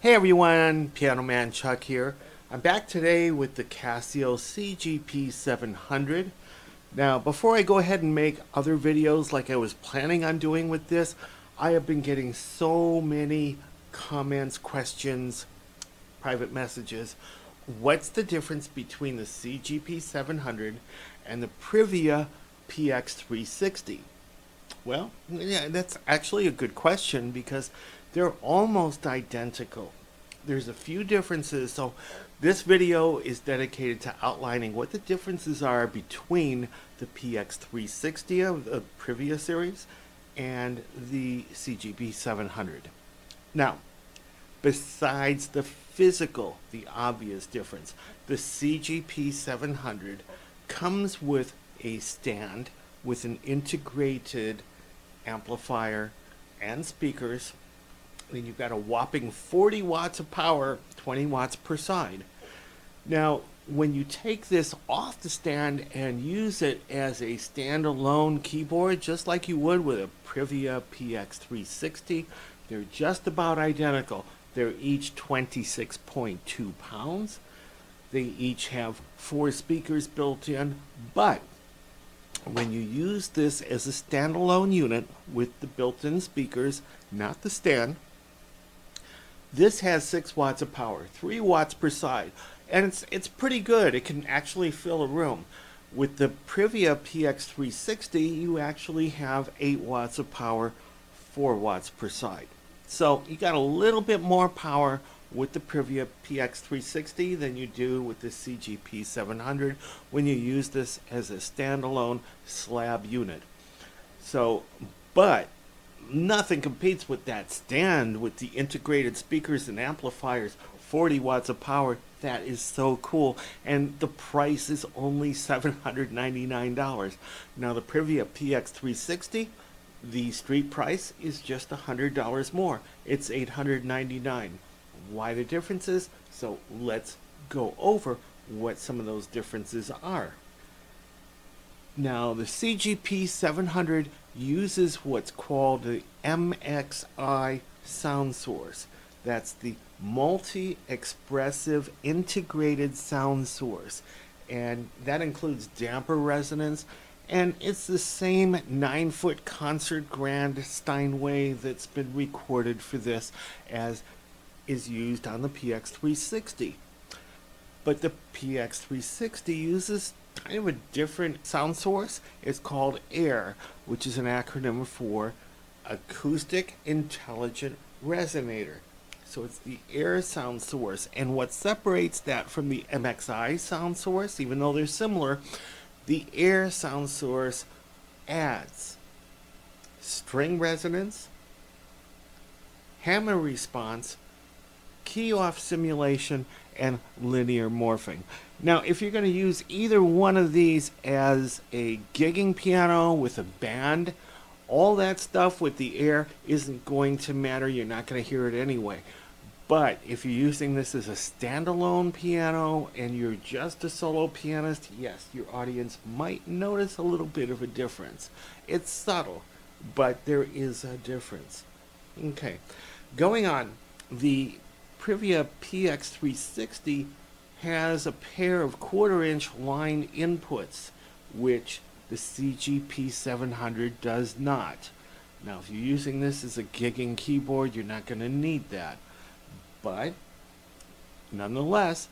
Hey everyone, PianoManChuck here. I'm back today with the Casio CGP-700. Now, before I go ahead and make other videos like I was planning on doing with this, I have been getting so many comments, questions, private messages. What's the difference between the CGP-700 and the Privia PX-360? Well, yeah, that's actually a good question because they're almost identical. There's a few differences, so this video is dedicated to outlining what the differences are between the PX360 of the Privia series and the CGP700. Now, besides the physical, the obvious difference, the CGP700 comes with a stand with an integrated amplifier and speakers. And you've got a whopping 40 watts of power, 20 watts per side. Now, when you take this off the stand and use it as a standalone keyboard, just like you would with a Privia PX360, they're just about identical. They're each 26.2 pounds. They each have 4 speakers built in, but when you use this as a standalone unit with the built-in speakers, not the stand, this has 6 watts of power, 3 watts per side, and it's pretty good. It can actually fill a room. With the Privia PX360, you actually have 8 watts of power, 4 watts per side. So you got a little bit more power with the Privia PX360 than you do with the CGP700 when you use this as a standalone slab unit. So, but nothing competes with that stand with the integrated speakers and amplifiers, 40 watts of power. That is so cool, and the price is only $799. Now the Privia PX360, the street price is just $100 more. It's $899. Why the differences? So let's go over what some of those differences are. Now the CGP-700 uses what's called the MXI sound source. That's the multi-expressive integrated sound source, and that includes damper resonance, and it's the same 9-foot concert grand Steinway that's been recorded for this as is used on the PX360. But the PX360 uses kind of a different sound source. It's called AIR, which is an acronym for Acoustic Intelligent Resonator. So it's the AIR sound source. And what separates that from the MXI sound source, even though they're similar, the AIR sound source adds string resonance, hammer response, key off simulation, and linear morphing. Now, if you're going to use either one of these as a gigging piano with a band, all that stuff with the AIR isn't going to matter. You're not going to hear it anyway. But if you're using this as a standalone piano and you're just a solo pianist, yes, your audience might notice a little bit of a difference. It's subtle, but there is a difference. Okay, going on, the Privia PX360 has a pair of 1/4-inch line inputs, which the CGP700 does not. Now, if you're using this as a gigging keyboard, you're not going to need that. But, nonetheless,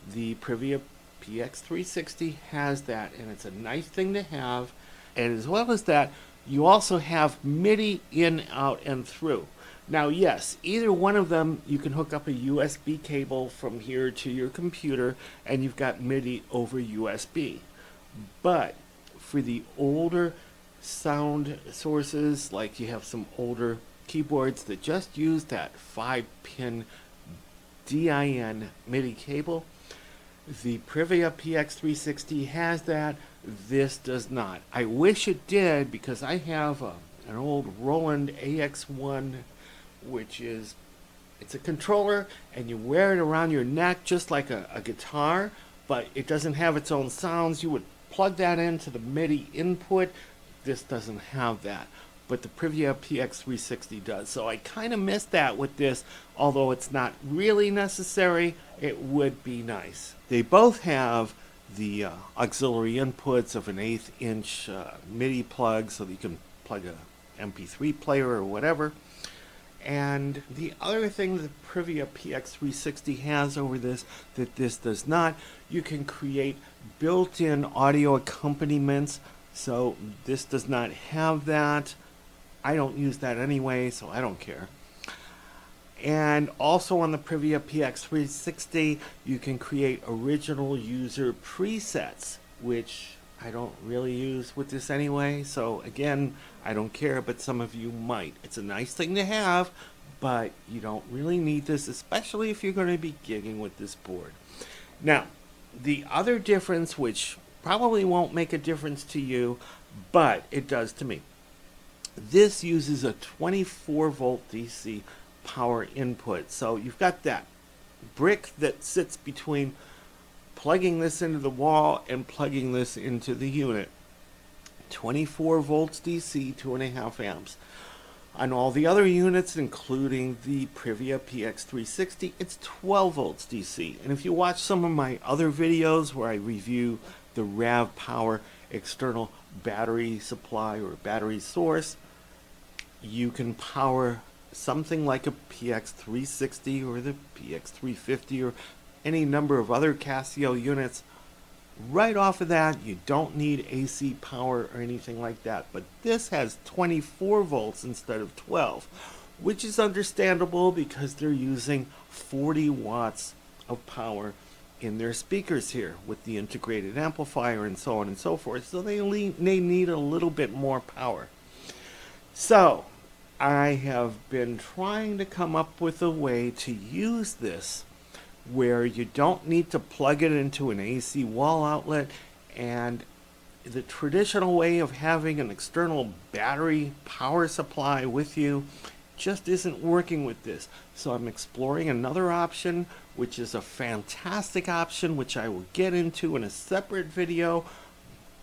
the Privia PX360 has that, and it's a nice thing to have. And as well as that, you also have MIDI in, out, and through. Now, yes, either one of them, you can hook up a USB cable from here to your computer, and you've got MIDI over USB. But for the older sound sources, like you have some older keyboards that just use that 5-pin DIN MIDI cable, the Privia PX360 has that. This does not. I wish it did, because I have an old Roland AX1, which is, it's a controller, and you wear it around your neck just like a guitar, but it doesn't have its own sounds. You would plug that into the MIDI input. This doesn't have that. but the Privia PX-360 does. So I kind of missed that with this, although it's not really necessary. It would be nice. They both have the auxiliary inputs of an 1/8 inch MIDI plug, so that you can plug a MP3 player or whatever. And the other thing the Privia PX360 has over this that this does not, you can create built-in audio accompaniments. So this does not have that. I don't use that anyway, so I don't care. And also on the Privia PX360, you can create original user presets, which I don't really use with this anyway. So again, I don't care, but some of you might. It's a nice thing to have, but you don't really need this, especially if you're going to be gigging with this board. Now, the other difference, which probably won't make a difference to you, but it does to me. This uses a 24 volt DC power input. So you've got that brick that sits between plugging this into the wall and plugging this into the unit. 24 volts DC, 2.5 amps. On all the other units, including the Privia PX360, it's 12 volts DC. And if you watch some of my other videos where I review the RAV Power external battery supply or battery source, you can power something like a PX360 or the PX350 or any number of other Casio units right off of that. You don't need AC power or anything like that, but this has 24 volts instead of 12, which is understandable because they're using 40 watts of power in their speakers here with the integrated amplifier and so on and so forth, so they need a little bit more power. So I have been trying to come up with a way to use this where you don't need to plug it into an AC wall outlet, and the traditional way of having an external battery power supply with you just isn't working with this. So I'm exploring another option, which is a fantastic option, which I will get into in a separate video.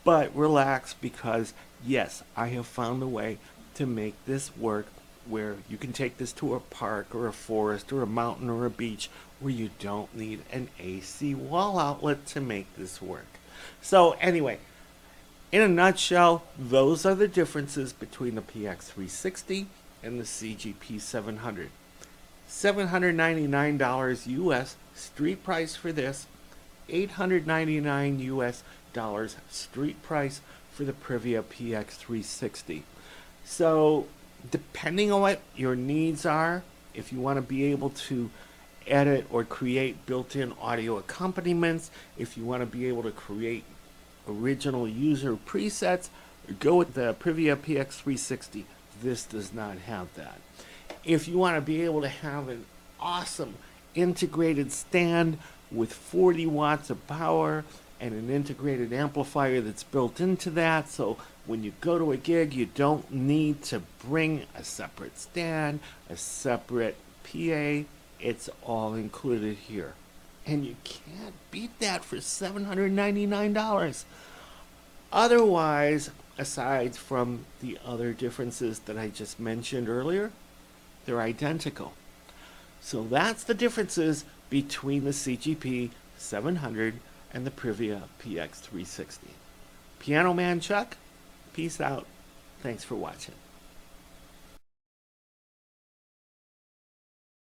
But relax, because yes, I have found a way to make this work where you can take this to a park or a forest or a mountain or a beach where you don't need an AC wall outlet to make this work. So anyway, in a nutshell, those are the differences between the PX360 and the CGP-700. $799 US street price for this, $899 US dollars street price for the Privia PX360. So depending on what your needs are, if you want to be able to edit or create built-in audio accompaniments, if you want to be able to create original user presets, go with the Privia PX360. This does not have that. If you want to be able to have an awesome integrated stand with 40 watts of power and an integrated amplifier that's built into that, so when you go to a gig, you don't need to bring a separate stand, a separate PA. It's all included here. And you can't beat that for $799. Otherwise, aside from the other differences that I just mentioned earlier, they're identical. So that's the differences between the CGP-700 and the Privia PX360. PianoManChuck, peace out. Thanks for watching.